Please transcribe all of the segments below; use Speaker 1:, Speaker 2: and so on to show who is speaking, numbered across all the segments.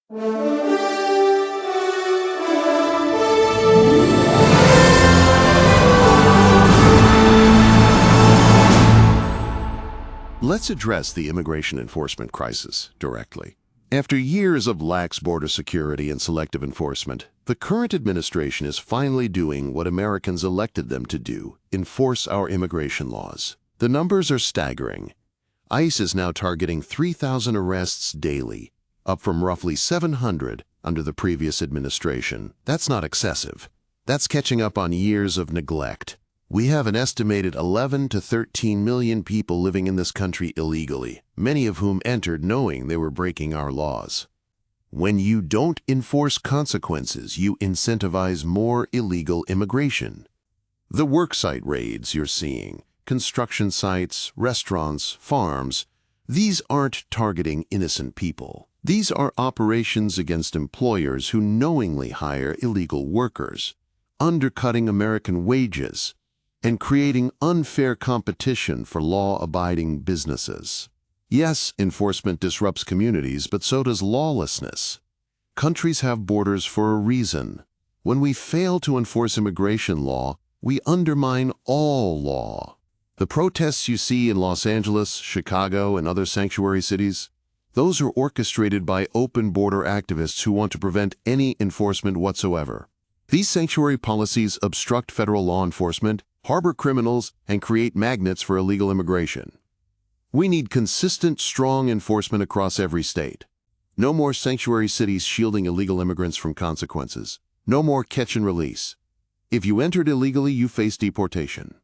Speaker 1: Let's address the immigration enforcement crisis directly. After years of lax border security and selective enforcement, the current administration is finally doing what Americans elected them to do: enforce our immigration laws. The numbers are staggering. ICE is now targeting 3,000 arrests daily, up from roughly 700 under the previous administration. That's not excessive. That's catching up on years of neglect. We have an estimated 11 to 13 million people living in this country illegally, many of whom entered knowing they were breaking our laws. When you don't enforce consequences, you incentivize more illegal immigration. The worksite raids you're seeing, construction sites, restaurants, farms, these aren't targeting innocent people. These are operations against employers who knowingly hire illegal workers, undercutting American wages, and creating unfair competition for law-abiding businesses. Yes, enforcement disrupts communities, but so does lawlessness. Countries have borders for a reason. When we fail to enforce immigration law, we undermine all law. The protests you see in Los Angeles, Chicago, and other sanctuary cities, those are orchestrated by open border activists who want to prevent any enforcement whatsoever. These sanctuary policies obstruct federal law enforcement, harbor criminals, and create magnets for illegal immigration. We need consistent, strong enforcement across every state. No more sanctuary cities shielding illegal immigrants from consequences. No more catch and release. If you entered illegally, you face deportation.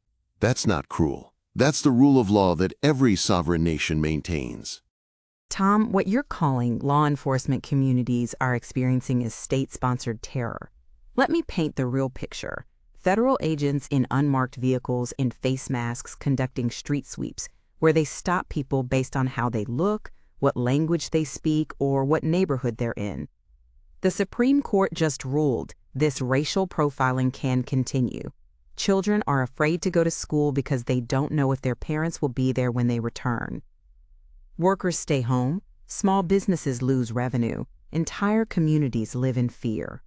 Speaker 1: That's not cruel. That's the rule of law that every sovereign nation maintains.
Speaker 2: Tom, what you're calling law enforcement communities are experiencing is state-sponsored terror. Let me paint the real picture. Federal agents in unmarked vehicles in face masks conducting street sweeps, where they stop people based on how they look, what language they speak, or what neighborhood they're in. The Supreme Court just ruled this racial profiling can continue. Children are afraid to go to school because they don't know if their parents will be there when they return. Workers stay home, small businesses lose revenue, entire communities live in fear.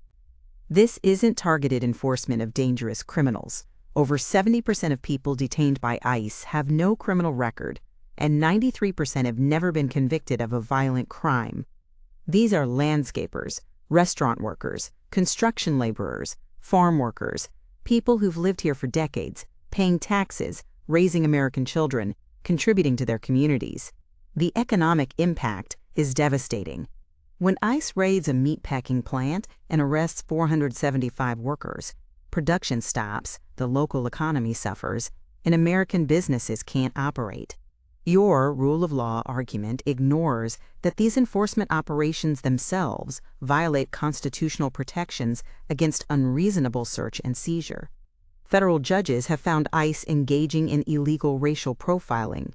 Speaker 2: This isn't targeted enforcement of dangerous criminals. Over 70% of people detained by ICE have no criminal record, and 93% have never been convicted of a violent crime. These are landscapers, restaurant workers, construction laborers, farm workers, people who've lived here for decades, paying taxes, raising American children, contributing to their communities. The economic impact is devastating. When ICE raids a meatpacking plant and arrests 475 workers, production stops, the local economy suffers, and American businesses can't operate. Your rule of law argument ignores that these enforcement operations themselves violate constitutional protections against unreasonable search and seizure. Federal judges have found ICE engaging in illegal racial profiling.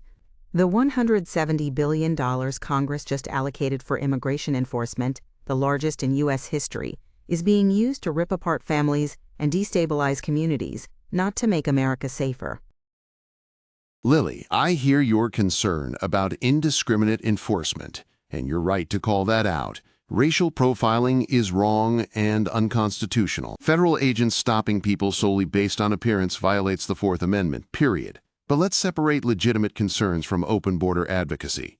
Speaker 2: The $170 billion Congress just allocated for immigration enforcement, the largest in U.S. history, is being used to rip apart families and destabilize communities, not to make America safer.
Speaker 1: Lily, I hear your concern about indiscriminate enforcement, and you're right to call that out. Racial profiling is wrong and unconstitutional. Federal agents stopping people solely based on appearance violates the Fourth Amendment, period. But let's separate legitimate concerns from open border advocacy.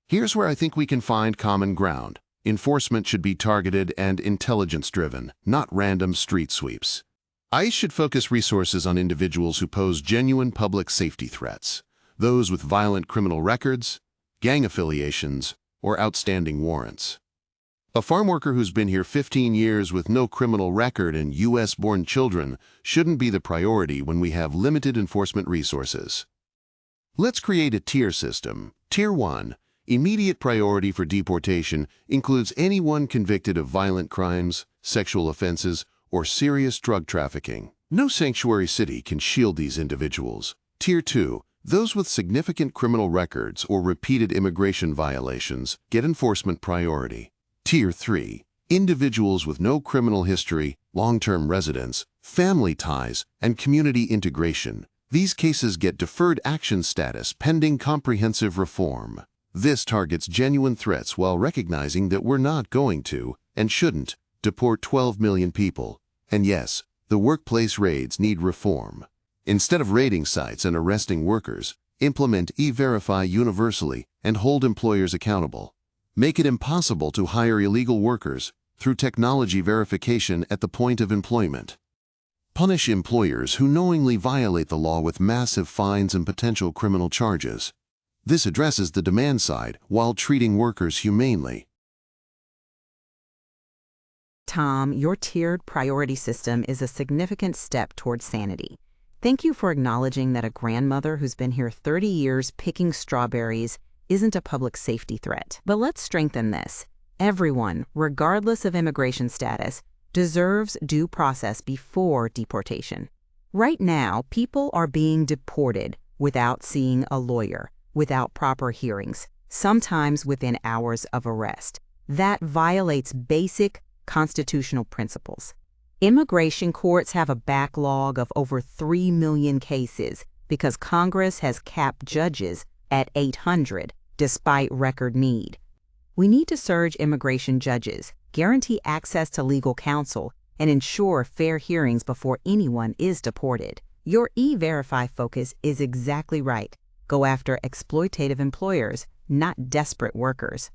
Speaker 1: Here's where I think we can find common ground. Enforcement should be targeted and intelligence-driven, not random street sweeps. ICE should focus resources on individuals who pose genuine public safety threats, those with violent criminal records, gang affiliations, or outstanding warrants. A farm worker who's been here 15 years with no criminal record and U.S.-born children shouldn't be the priority when we have limited enforcement resources. Let's create a tier system. Tier 1, immediate priority for deportation, includes anyone convicted of violent crimes, sexual offenses, or serious drug trafficking. No sanctuary city can shield these individuals. Tier 2, those with significant criminal records or repeated immigration violations get enforcement priority. Tier 3, individuals with no criminal history, long-term residence, family ties, and community integration. These cases get deferred action status pending comprehensive reform. This targets genuine threats while recognizing that we're not going to, and shouldn't, deport 12 million people. And yes, the workplace raids need reform. Instead of raiding sites and arresting workers, implement E-Verify universally and hold employers accountable. Make it impossible to hire illegal workers through technology verification at the point of employment. Punish employers who knowingly violate the law with massive fines and potential criminal charges. This addresses the demand side while treating workers humanely.
Speaker 2: Tom, your tiered priority system is a significant step towards sanity. Thank you for acknowledging that a grandmother who's been here 30 years picking strawberries isn't a public safety threat. But let's strengthen this. Everyone, regardless of immigration status, deserves due process before deportation. Right now, people are being deported without seeing a lawyer, without proper hearings, sometimes within hours of arrest. That violates basic constitutional principles. Immigration courts have a backlog of over 3 million cases because Congress has capped judges at 800 despite record need. We need to surge immigration judges, guarantee access to legal counsel, and ensure fair hearings before anyone is deported. Your E-Verify focus is exactly right. Go after exploitative employers, not desperate workers.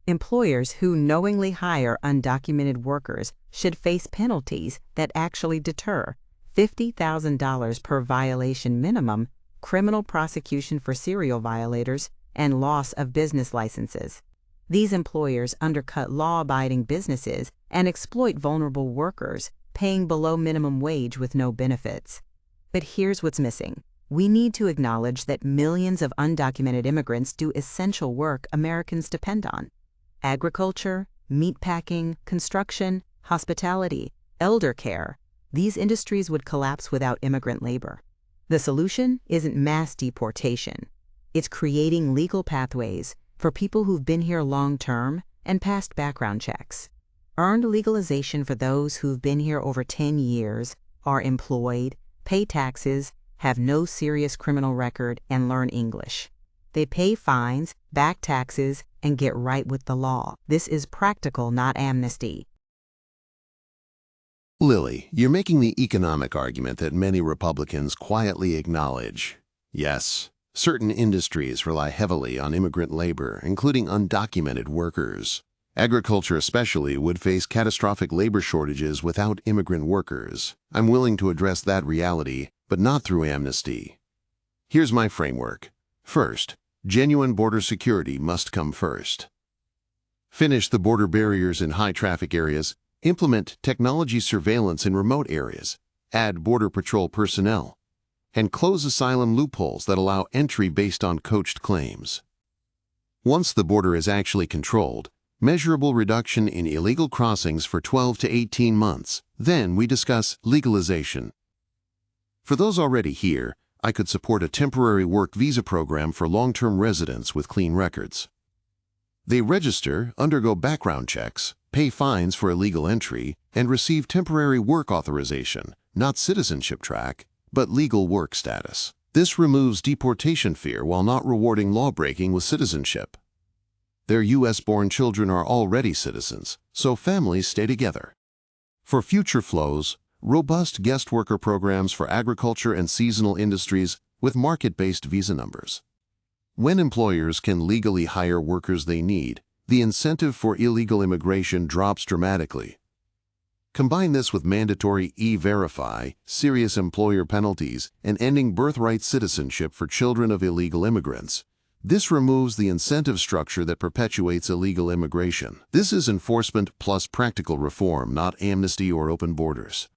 Speaker 2: Employers who knowingly hire undocumented workers should face penalties that actually deter: $50,000 per violation minimum, criminal prosecution for serial violators, and loss of business licenses. These employers undercut law-abiding businesses and exploit vulnerable workers, paying below minimum wage with no benefits. But here's what's missing. We need to acknowledge that millions of undocumented immigrants do essential work Americans depend on. Agriculture, meatpacking, construction, hospitality, elder care. These industries would collapse without immigrant labor. The solution isn't mass deportation. It's creating legal pathways for people who've been here long-term and passed background checks. Earned legalization for those who've been here over 10 years, are employed, pay taxes, have no serious criminal record, and learn English. They pay fines, back taxes, and get right with the law. This is practical, not amnesty.
Speaker 1: Lily, you're making the economic argument that many Republicans quietly acknowledge. Yes, certain industries rely heavily on immigrant labor, including undocumented workers. Agriculture especially would face catastrophic labor shortages without immigrant workers. I'm willing to address that reality, but not through amnesty. Here's my framework. First, genuine border security must come first. Finish the border barriers in high-traffic areas, implement technology surveillance in remote areas, add Border Patrol personnel, and close asylum loopholes that allow entry based on coached claims. Once the border is actually controlled, measurable reduction in illegal crossings for 12 to 18 months. Then we discuss legalization. For those already here, I could support a temporary work visa program for long-term residents with clean records. They register, undergo background checks, pay fines for illegal entry, and receive temporary work authorization, not citizenship track, but legal work status. This removes deportation fear while not rewarding lawbreaking with citizenship. Their U.S.-born children are already citizens, so families stay together. For future flows, robust guest worker programs for agriculture and seasonal industries with market-based visa numbers. When employers can legally hire workers they need, the incentive for illegal immigration drops dramatically. Combine this with mandatory E-Verify, serious employer penalties, and ending birthright citizenship for children of illegal immigrants. This removes the incentive structure that perpetuates illegal immigration. This is enforcement plus practical reform, not amnesty or open borders.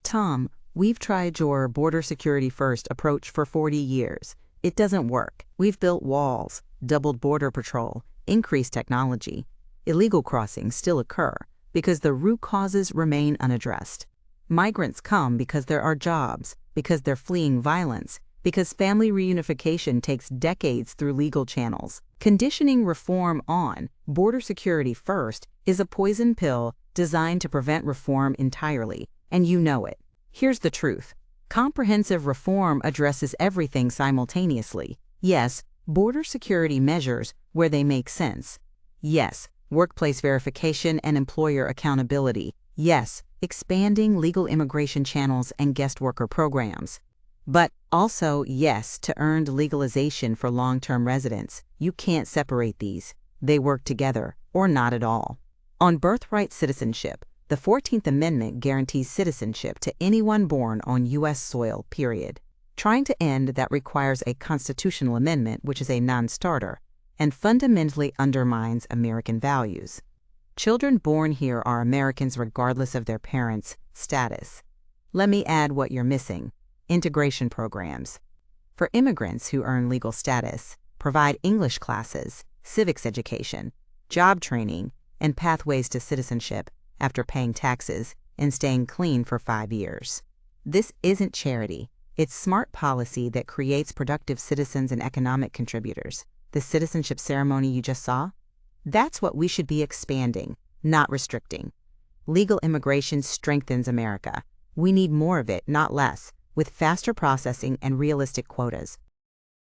Speaker 2: Tom, we've tried your border security first approach for 40 years. It doesn't work. We've built walls, doubled border patrol, increased technology. Illegal crossings still occur because the root causes remain unaddressed. Migrants come because there are jobs, because they're fleeing violence, because family reunification takes decades through legal channels. Conditioning reform on border security first is a poison pill designed to prevent reform entirely, and you know it. Here's the truth. Comprehensive reform addresses everything simultaneously. Yes, Border security measures where they make sense. Yes. Workplace verification and employer accountability. Yes. Expanding legal immigration channels and guest worker programs. But also, yes, to earned legalization for long-term residents. You can't separate these. They work together, or not at all. On birthright citizenship, the 14th Amendment guarantees citizenship to anyone born on U.S. soil, period. Trying to end that requires a constitutional amendment, which is a non-starter, and fundamentally undermines American values. Children born here are Americans regardless of their parents' status. Let me add what you're missing. Integration programs. For immigrants who earn legal status, provide English classes, civics education, job training, and pathways to citizenship after paying taxes and staying clean for 5 years. This isn't charity. It's smart policy that creates productive citizens and economic contributors. The citizenship ceremony you just saw? That's what we should be expanding, not restricting. Legal immigration strengthens America. We need more of it, not less, with faster processing and realistic quotas.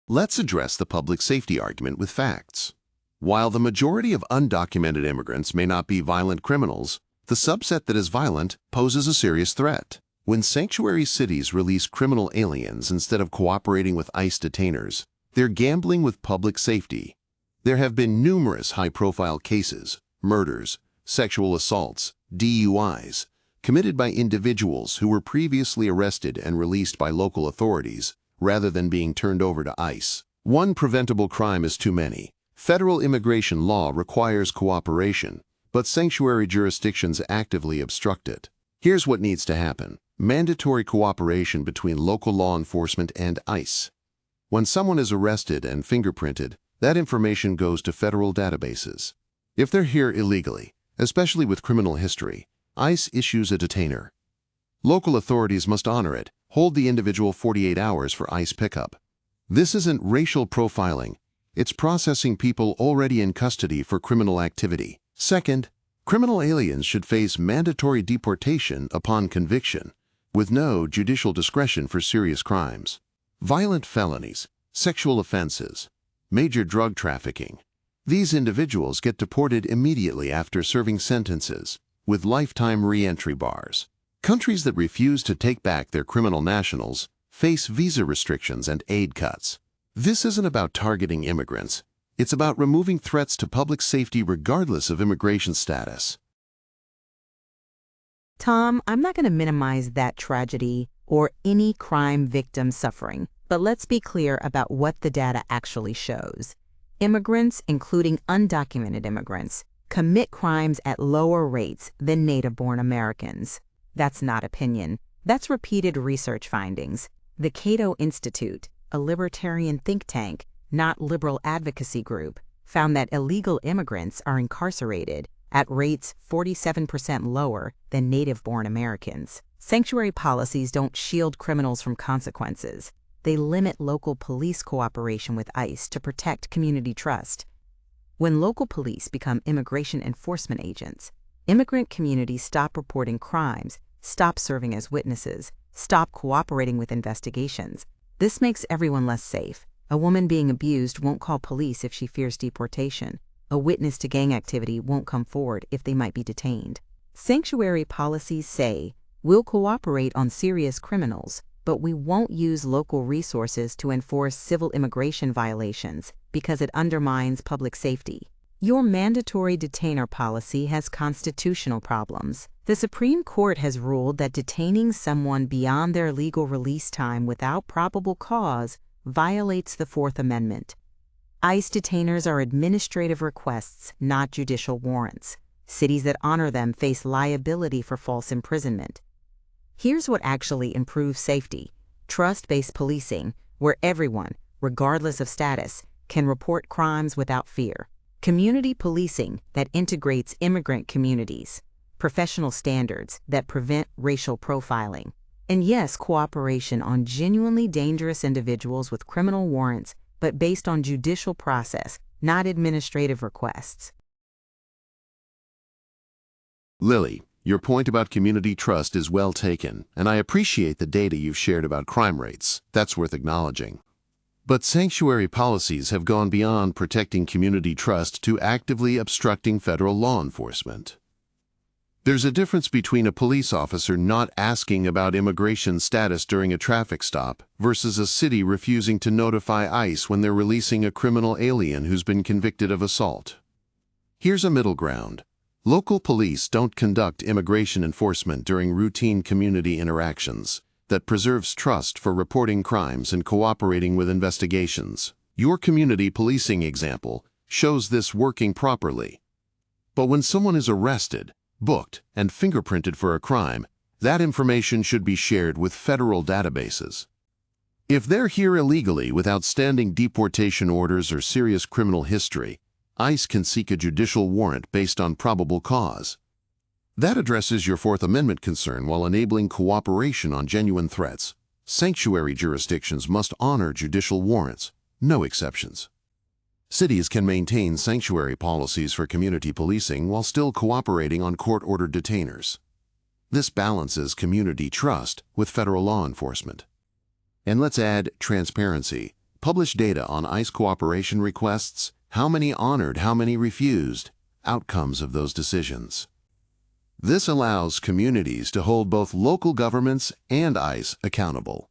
Speaker 1: Let's address the public safety argument with facts. While the majority of undocumented immigrants may not be violent criminals, the subset that is violent poses a serious threat. When sanctuary cities release criminal aliens instead of cooperating with ICE detainers, they're gambling with public safety. There have been numerous high-profile cases, murders, sexual assaults, DUIs, committed by individuals who were previously arrested and released by local authorities rather than being turned over to ICE. One preventable crime is too many. Federal immigration law requires cooperation, but sanctuary jurisdictions actively obstruct it. Here's what needs to happen. Mandatory cooperation between local law enforcement and ICE. When someone is arrested and fingerprinted, that information goes to federal databases. If they're here illegally, especially with criminal history, ICE issues a detainer. Local authorities must honor it, hold the individual 48 hours for ICE pickup. This isn't racial profiling. It's processing people already in custody for criminal activity. Second, criminal aliens should face mandatory deportation upon conviction, with no judicial discretion for serious crimes. Violent felonies, sexual offenses, major drug trafficking. These individuals get deported immediately after serving sentences, with lifetime re-entry bars. Countries that refuse to take back their criminal nationals face visa restrictions and aid cuts. This isn't about targeting immigrants. It's about removing threats to public safety regardless of immigration status.
Speaker 2: Tom, I'm not going to minimize that tragedy or any crime victim suffering, but let's be clear about what the data actually shows. Immigrants, including undocumented immigrants, commit crimes at lower rates than native-born Americans. That's not opinion. That's repeated research findings. The Cato Institute, a libertarian think tank, not liberal advocacy group, found that illegal immigrants are incarcerated at rates 47% lower than native-born Americans. Sanctuary policies don't shield criminals from consequences. They limit local police cooperation with ICE to protect community trust. When local police become immigration enforcement agents, immigrant communities stop reporting crimes, stop serving as witnesses, stop cooperating with investigations. This makes everyone less safe. A woman being abused won't call police if she fears deportation. A witness to gang activity won't come forward if they might be detained. Sanctuary policies say, we'll cooperate on serious criminals, but we won't use local resources to enforce civil immigration violations because it undermines public safety. Your mandatory detainer policy has constitutional problems. The Supreme Court has ruled that detaining someone beyond their legal release time without probable cause violates the Fourth Amendment. ICE detainers are administrative requests, not judicial warrants. Cities that honor them face liability for false imprisonment. Here's what actually improves safety: trust-based policing, where everyone, regardless of status, can report crimes without fear. Community policing that integrates immigrant communities. Professional standards that prevent racial profiling. And yes, cooperation on genuinely dangerous individuals with criminal warrants, but based on judicial process, not administrative requests.
Speaker 1: Lily, your point about community trust is well taken, and I appreciate the data you've shared about crime rates. That's worth acknowledging. But sanctuary policies have gone beyond protecting community trust to actively obstructing federal law enforcement. There's a difference between a police officer not asking about immigration status during a traffic stop versus a city refusing to notify ICE when they're releasing a criminal alien who's been convicted of assault. Here's a middle ground. Local police don't conduct immigration enforcement during routine community interactions. That preserves trust for reporting crimes and cooperating with investigations. Your community policing example shows this working properly. But when someone is arrested, booked, and fingerprinted for a crime, that information should be shared with federal databases. If they're here illegally with outstanding deportation orders or serious criminal history, ICE can seek a judicial warrant based on probable cause. That addresses your Fourth Amendment concern while enabling cooperation on genuine threats. Sanctuary jurisdictions must honor judicial warrants, no exceptions. Cities can maintain sanctuary policies for community policing while still cooperating on court-ordered detainers. This balances community trust with federal law enforcement. And let's add transparency. Publish data on ICE cooperation requests, how many honored, how many refused, outcomes of those decisions. This allows communities to hold both local governments and ICE accountable.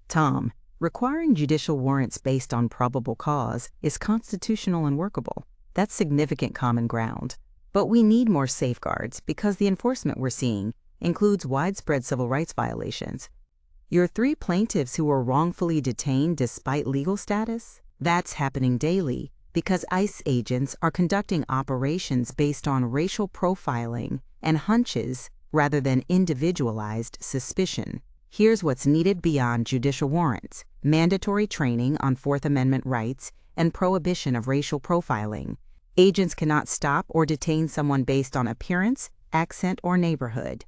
Speaker 2: Tom, requiring judicial warrants based on probable cause is constitutional and workable. That's significant common ground. But we need more safeguards because the enforcement we're seeing includes widespread civil rights violations. Your 3 plaintiffs who were wrongfully detained despite legal status? That's happening daily because ICE agents are conducting operations based on racial profiling and hunches rather than individualized suspicion. Here's what's needed beyond judicial warrants: mandatory training on Fourth Amendment rights and prohibition of racial profiling. Agents cannot stop or detain someone based on appearance, accent, or neighborhood.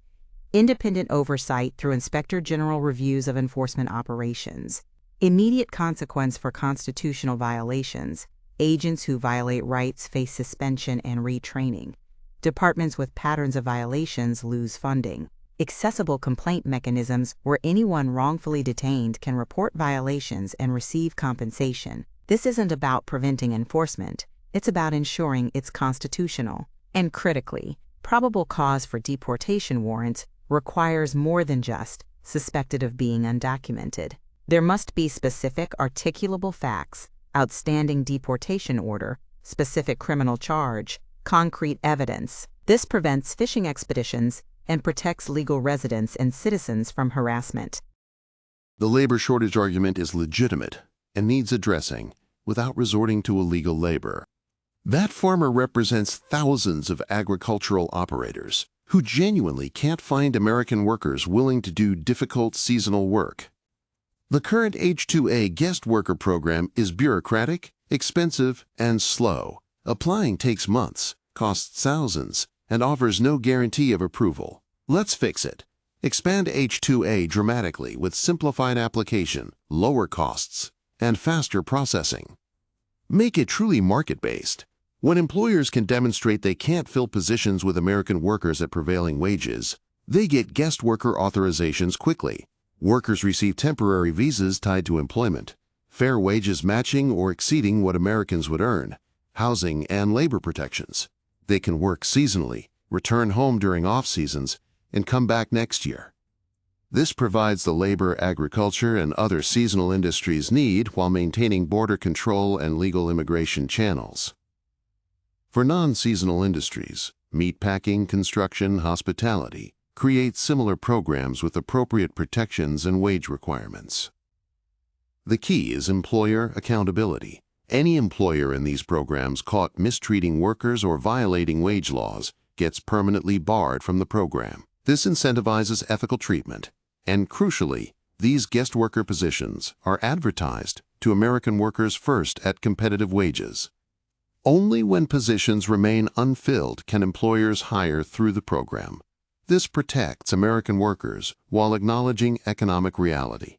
Speaker 2: Independent oversight through Inspector General reviews of enforcement operations. Immediate consequence for constitutional violations. Agents who violate rights face suspension and retraining. Departments with patterns of violations lose funding. Accessible complaint mechanisms where anyone wrongfully detained can report violations and receive compensation. This isn't about preventing enforcement. It's about ensuring it's constitutional. And critically, probable cause for deportation warrants requires more than just suspected of being undocumented. There must be specific articulable facts, outstanding deportation order, specific criminal charge, concrete evidence. This prevents fishing expeditions and protects legal residents and citizens from harassment.
Speaker 1: The labor shortage argument is legitimate and needs addressing without resorting to illegal labor. That farmer represents thousands of agricultural operators who genuinely can't find American workers willing to do difficult seasonal work. The current H-2A guest worker program is bureaucratic, expensive, and slow. Applying takes months, costs thousands, and offers no guarantee of approval. Let's fix it. Expand H-2A dramatically with simplified application, lower costs, and faster processing. Make it truly market-based. When employers can demonstrate they can't fill positions with American workers at prevailing wages, they get guest worker authorizations quickly. Workers receive temporary visas tied to employment, fair wages matching or exceeding what Americans would earn, housing and labor protections. They can work seasonally, return home during off-seasons, and come back next year. This provides the labor, agriculture, and other seasonal industries need while maintaining border control and legal immigration channels. For non-seasonal industries, meatpacking, construction, hospitality, create similar programs with appropriate protections and wage requirements. The key is employer accountability. Any employer in these programs caught mistreating workers or violating wage laws gets permanently barred from the program. This incentivizes ethical treatment, and crucially, these guest worker positions are advertised to American workers first at competitive wages. Only when positions remain unfilled can employers hire through the program. This protects American workers while acknowledging economic reality.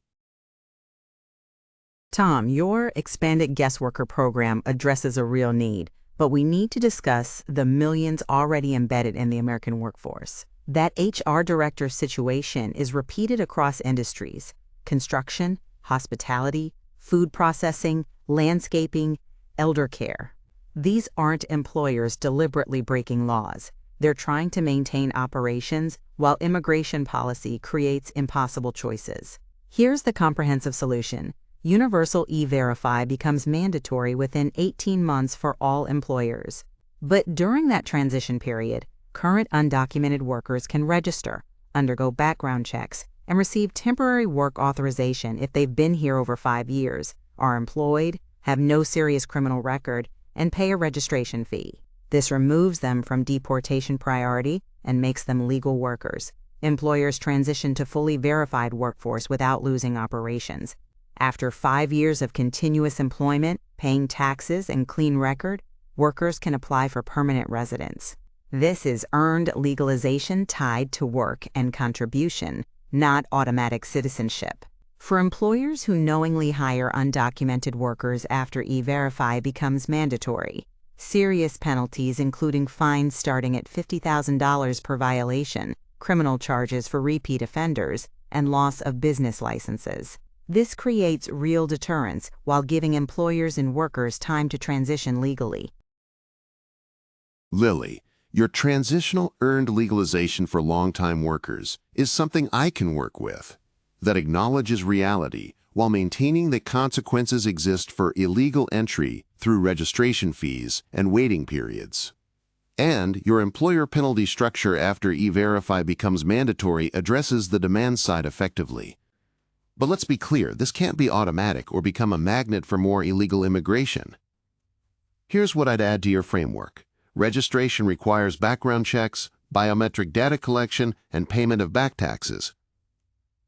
Speaker 2: Tom, your expanded guest worker program addresses a real need, but we need to discuss the millions already embedded in the American workforce. That HR director situation is repeated across industries: construction, hospitality, food processing, landscaping, elder care. These aren't employers deliberately breaking laws. They're trying to maintain operations while immigration policy creates impossible choices. Here's the comprehensive solution. Universal E-Verify becomes mandatory within 18 months for all employers. But during that transition period, current undocumented workers can register, undergo background checks, and receive temporary work authorization if they've been here over 5 years, are employed, have no serious criminal record, and pay a registration fee. This removes them from deportation priority and makes them legal workers. Employers transition to fully verified workforce without losing operations. After 5 years of continuous employment, paying taxes, and clean record, workers can apply for permanent residence. This is earned legalization tied to work and contribution, not automatic citizenship. For employers who knowingly hire undocumented workers after E-Verify becomes mandatory, serious penalties including fines starting at $50,000 per violation, criminal charges for repeat offenders, and loss of business licenses. This creates real deterrence while giving employers and workers time to transition legally.
Speaker 1: Lily, your transitional earned legalization for long-time workers is something I can work with, that acknowledges reality while maintaining that consequences exist for illegal entry through registration fees and waiting periods. And your employer penalty structure after E-Verify becomes mandatory addresses the demand side effectively. But let's be clear, this can't be automatic or become a magnet for more illegal immigration. Here's what I'd add to your framework. Registration requires background checks, biometric data collection, and payment of back taxes.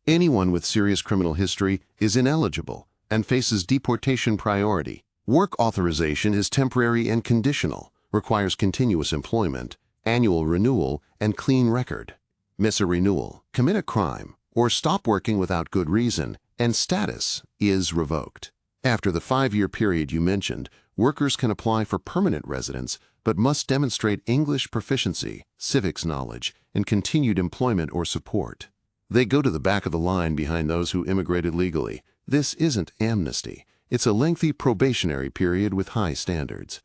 Speaker 1: Anyone with serious criminal history is ineligible and faces deportation priority. Work authorization is temporary and conditional, requires continuous employment, annual renewal, and clean record. Miss a renewal, commit a crime, or stop working without good reason, and status is revoked. After the 5-year period you mentioned, workers can apply for permanent residence but must demonstrate English proficiency, civics knowledge, and continued employment or support. They go to the back of the line behind those who immigrated legally. This isn't amnesty. It's a lengthy probationary period with high standards.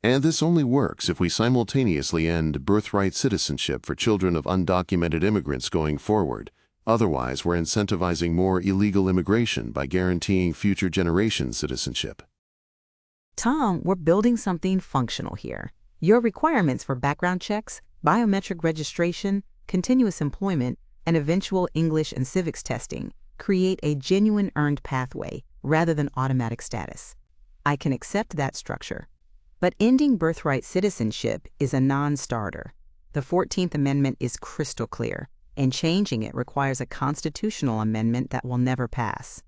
Speaker 1: And this only works if we simultaneously end birthright citizenship for children of undocumented immigrants going forward. Otherwise, we're incentivizing more illegal immigration by guaranteeing future generations citizenship.
Speaker 2: Tom, we're building something functional here. Your requirements for background checks, biometric registration, continuous employment, and eventual English and civics testing create a genuine earned pathway rather than automatic status. I can accept that structure. But ending birthright citizenship is a non-starter. The 14th Amendment is crystal clear, and changing it requires a constitutional amendment that will never pass.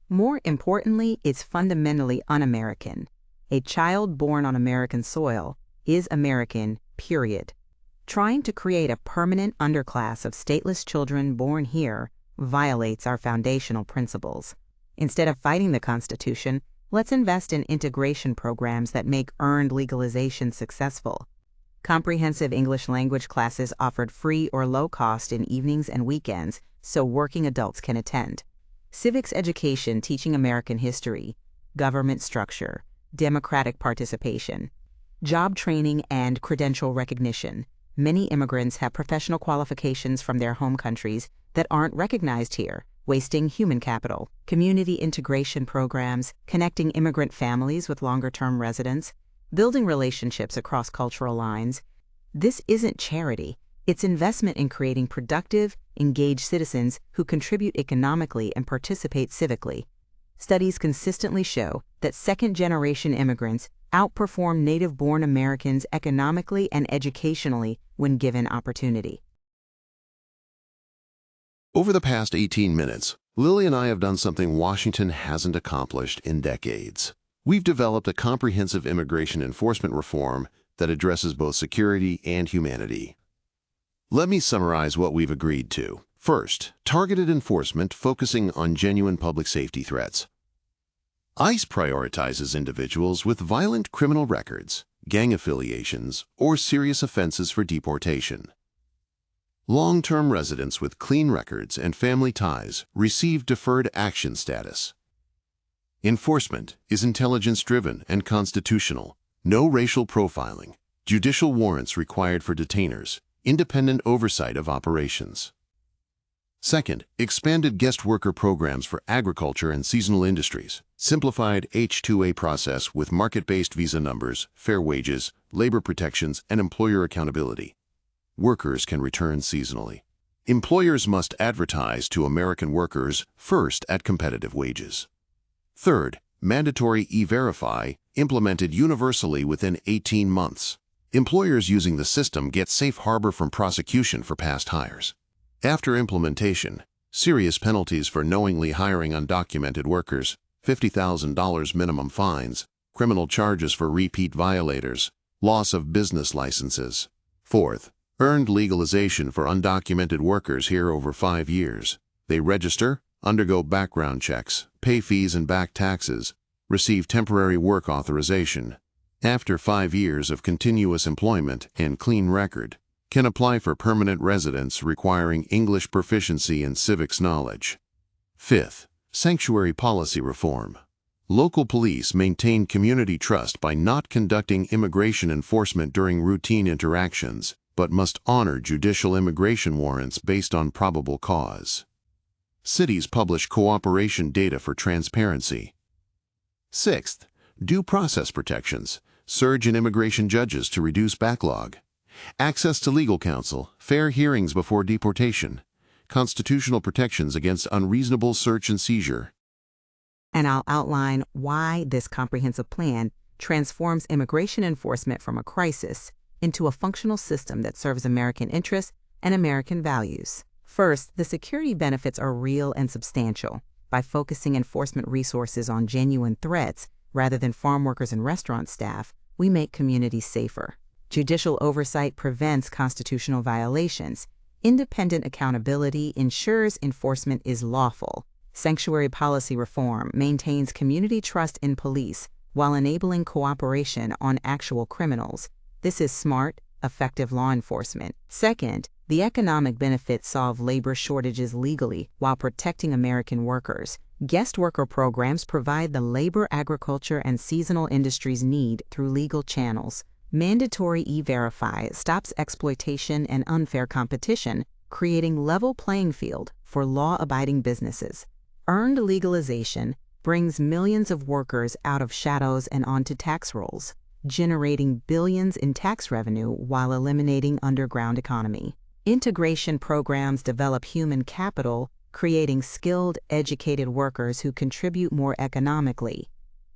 Speaker 2: More importantly, it's fundamentally un-American. A child born on American soil is American, period. Trying to create a permanent underclass of stateless children born here violates our foundational principles. Instead of fighting the Constitution, let's invest in integration programs that make earned legalization successful. Comprehensive English language classes offered free or low cost in evenings and weekends so working adults can attend. Civics education teaching American history, government structure, democratic participation, job training, and credential recognition. Many immigrants have professional qualifications from their home countries that aren't recognized here, wasting human capital. Community integration programs, connecting immigrant families with longer-term residents, building relationships across cultural lines. This isn't charity. It's investment in creating productive, engaged citizens who contribute economically and participate civically. Studies consistently show that second-generation immigrants outperform native-born Americans economically and educationally when given opportunity.
Speaker 1: Over the past 18 minutes, Lily and I have done something Washington hasn't accomplished in decades. We've developed a comprehensive immigration enforcement reform that addresses both security and humanity. Let me summarize what we've agreed to. First, targeted enforcement focusing on genuine public safety threats. ICE prioritizes individuals with violent criminal records, gang affiliations, or serious offenses for deportation. Long-term residents with clean records and family ties receive deferred action status. Enforcement is intelligence-driven and constitutional. No racial profiling. Judicial warrants required for detainers. Independent oversight of operations. Second, expanded guest worker programs for agriculture and seasonal industries. Simplified H-2A process with market-based visa numbers, fair wages, labor protections, and employer accountability. Workers can return seasonally. Employers must advertise to American workers first at competitive wages. Third, mandatory E-Verify implemented universally within 18 months. Employers using the system get safe harbor from prosecution for past hires. After implementation, serious penalties for knowingly hiring undocumented workers, $50,000 minimum fines, criminal charges for repeat violators, loss of business licenses. Fourth, earned legalization for undocumented workers here over 5 years. They register, undergo background checks, pay fees and back taxes, receive temporary work authorization. After 5 years of continuous employment and clean record, can apply for permanent residence requiring English proficiency and civics knowledge. Fifth, sanctuary policy reform. Local police maintain community trust by not conducting immigration enforcement during routine interactions, but must honor judicial immigration warrants based on probable cause. Cities publish cooperation data for transparency. Sixth, due process protections. Surge in immigration judges to reduce backlog. Access to legal counsel, fair hearings before deportation, constitutional protections against unreasonable search and seizure.
Speaker 2: And I'll outline why this comprehensive plan transforms immigration enforcement from a crisis into a functional system that serves American interests and American values. First, the security benefits are real and substantial. By focusing enforcement resources on genuine threats rather than farm workers and restaurant staff, we make communities safer. Judicial oversight prevents constitutional violations. Independent accountability ensures enforcement is lawful. Sanctuary policy reform maintains community trust in police while enabling cooperation on actual criminals. This is smart, effective law enforcement. Second, the economic benefits solve labor shortages legally while protecting American workers. Guest worker programs provide the labor, agriculture, and seasonal industries need through legal channels. Mandatory E-Verify stops exploitation and unfair competition, creating level playing field for law-abiding businesses. Earned legalization brings millions of workers out of shadows and onto tax rolls, generating billions in tax revenue while eliminating underground economy. Integration programs develop human capital, creating skilled, educated workers who contribute more economically.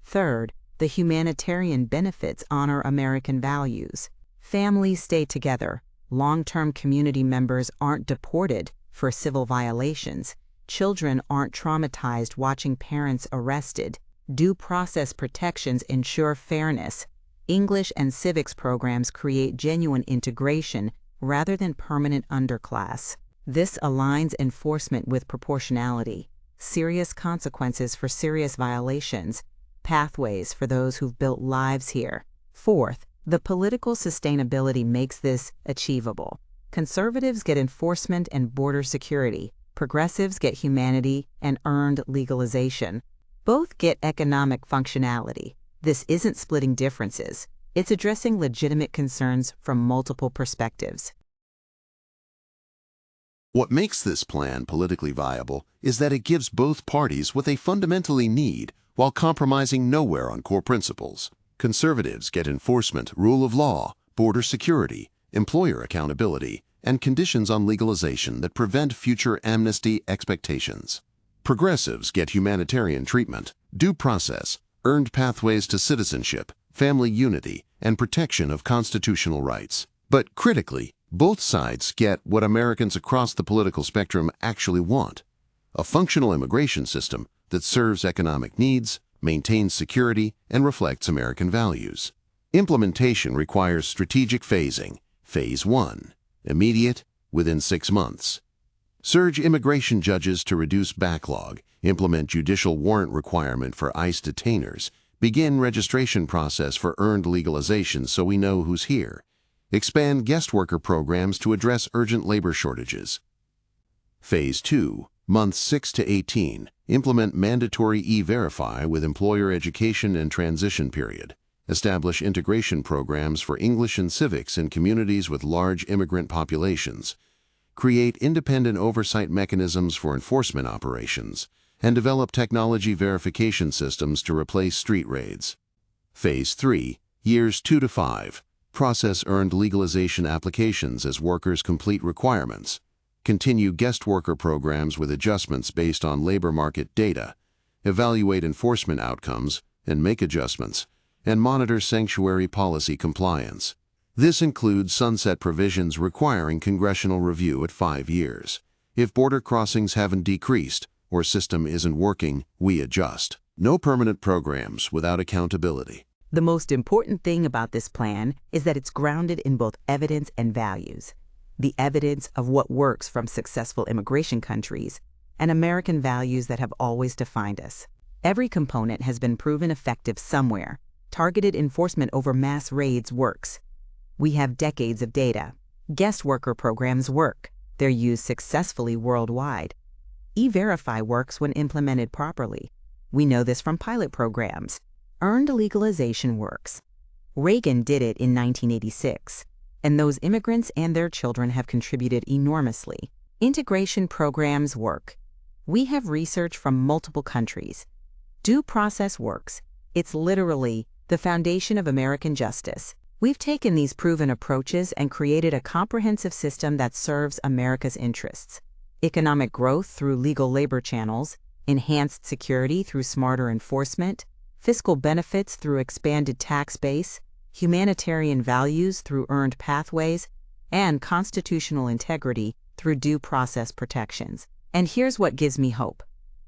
Speaker 2: Third, the humanitarian benefits honor American values. Families stay together. Long-term community members aren't deported for civil violations. Children aren't traumatized watching parents arrested. Due process protections ensure fairness. English and civics programs create genuine integration rather than permanent underclass. This aligns enforcement with proportionality. Serious consequences for serious violations. Pathways for those who've built lives here. Fourth, the political sustainability makes this achievable. Conservatives get enforcement and border security. Progressives get humanity and earned legalization. Both get economic functionality. This isn't splitting differences. It's addressing legitimate concerns from multiple perspectives.
Speaker 1: What makes this plan politically viable is that it gives both parties what they fundamentally need while compromising nowhere on core principles. Conservatives get enforcement, rule of law, border security, employer accountability, and conditions on legalization that prevent future amnesty expectations. Progressives get humanitarian treatment, due process, earned pathways to citizenship, family unity, and protection of constitutional rights. But critically, both sides get what Americans across the political spectrum actually want: a functional immigration system that serves economic needs, maintains security, and reflects American values. Implementation requires strategic phasing. Phase 1. Immediate, within 6 months. Surge immigration judges to reduce backlog. Implement judicial warrant requirement for ICE detainers. Begin registration process for earned legalization so we know who's here. Expand guest worker programs to address urgent labor shortages. Phase 2. Months 6 to 18, implement mandatory e-verify with employer education and transition period. Establish integration programs for English and civics in communities with large immigrant populations. Create independent oversight mechanisms for enforcement operations. And develop technology verification systems to replace street raids. Phase 3, years 2 to 5. Process earned legalization applications as workers complete requirements. Continue guest worker programs with adjustments based on labor market data. Evaluate enforcement outcomes and make adjustments. And monitor sanctuary policy compliance. This includes sunset provisions requiring congressional review at 5 years. If border crossings haven't decreased or system isn't working, we adjust. No permanent programs without accountability.
Speaker 2: The most important thing about this plan is that it's grounded in both evidence and values. The evidence of what works from successful immigration countries and American values that have always defined us. Every component has been proven effective somewhere. Targeted enforcement over mass raids works. We have decades of data. Guest worker programs work. They're used successfully worldwide. E-Verify works when implemented properly. We know this from pilot programs. Earned legalization works. Reagan did it in 1986, and those immigrants and their children have contributed enormously. Integration programs work. We have research from multiple countries. Due process works. It's literally the foundation of American justice. We've taken these proven approaches and created a comprehensive system that serves America's interests. Economic growth through legal labor channels, enhanced security through smarter enforcement, fiscal benefits through expanded tax base, humanitarian values through earned pathways, and constitutional integrity through due process protections. And here's what gives me hope.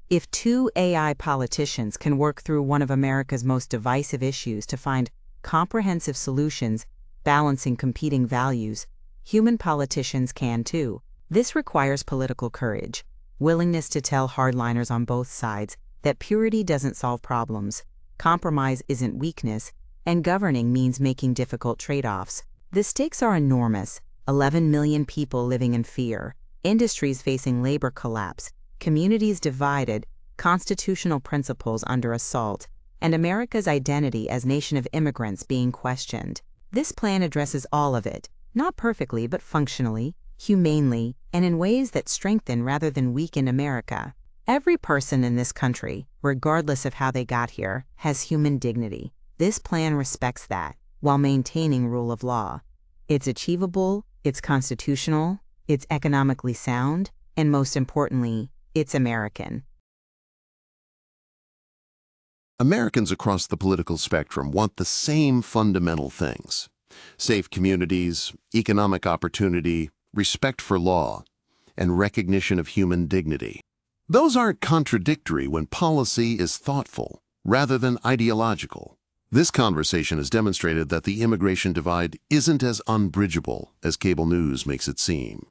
Speaker 2: If 2 AI politicians can work through one of America's most divisive issues to find comprehensive solutions balancing competing values, human politicians can too. This requires political courage, willingness to tell hardliners on both sides that purity doesn't solve problems, compromise isn't weakness, and governing means making difficult trade-offs. The stakes are enormous. 11 million people living in fear, industries facing labor collapse, communities divided, constitutional principles under assault, and America's identity as nation of immigrants being questioned. This plan addresses all of it, not perfectly but functionally, humanely, and in ways that strengthen rather than weaken America. Every person in this country, regardless of how they got here, has human dignity. This plan respects that, while maintaining rule of law. It's achievable, it's constitutional, it's economically sound, and most importantly, it's American.
Speaker 1: Americans across the political spectrum want the same fundamental things: safe communities, economic opportunity, respect for law, and recognition of human dignity. Those aren't contradictory when policy is thoughtful rather than ideological. This conversation has demonstrated that the immigration divide isn't as unbridgeable as cable news makes it seem.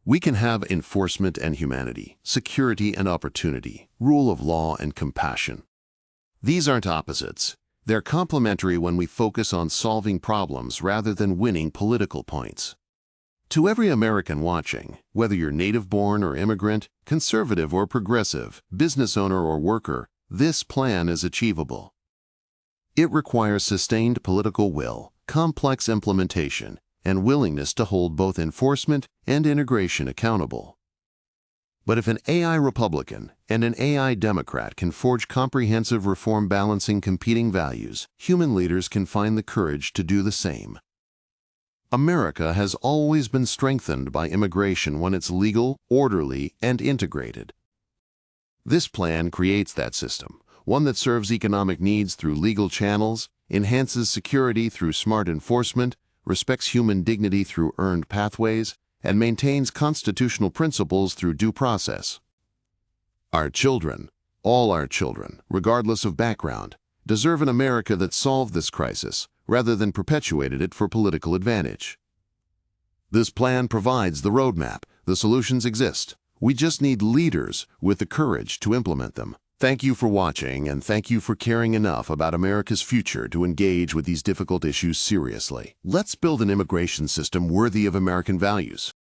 Speaker 1: We can have enforcement and humanity, security and opportunity, rule of law and compassion. These aren't opposites. They're complementary when we focus on solving problems rather than winning political points. To every American watching, whether you're native-born or immigrant, conservative or progressive, business owner or worker, this plan is achievable. It requires sustained political will, complex implementation, and willingness to hold both enforcement and integration accountable. But if an AI Republican and an AI Democrat can forge comprehensive reform balancing competing values, human leaders can find the courage to do the same. America has always been strengthened by immigration when it's legal, orderly, and integrated. This plan creates that system, one that serves economic needs through legal channels, enhances security through smart enforcement, respects human dignity through earned pathways, and maintains constitutional principles through due process. Our children, all our children, regardless of background, deserve an America that solved this crisis rather than perpetuated it for political advantage. This plan provides the roadmap. The solutions exist. We just need leaders with the courage to implement them. Thank you for watching, and thank you for caring enough about America's future to engage with these difficult issues seriously. Let's build an immigration system worthy of American values.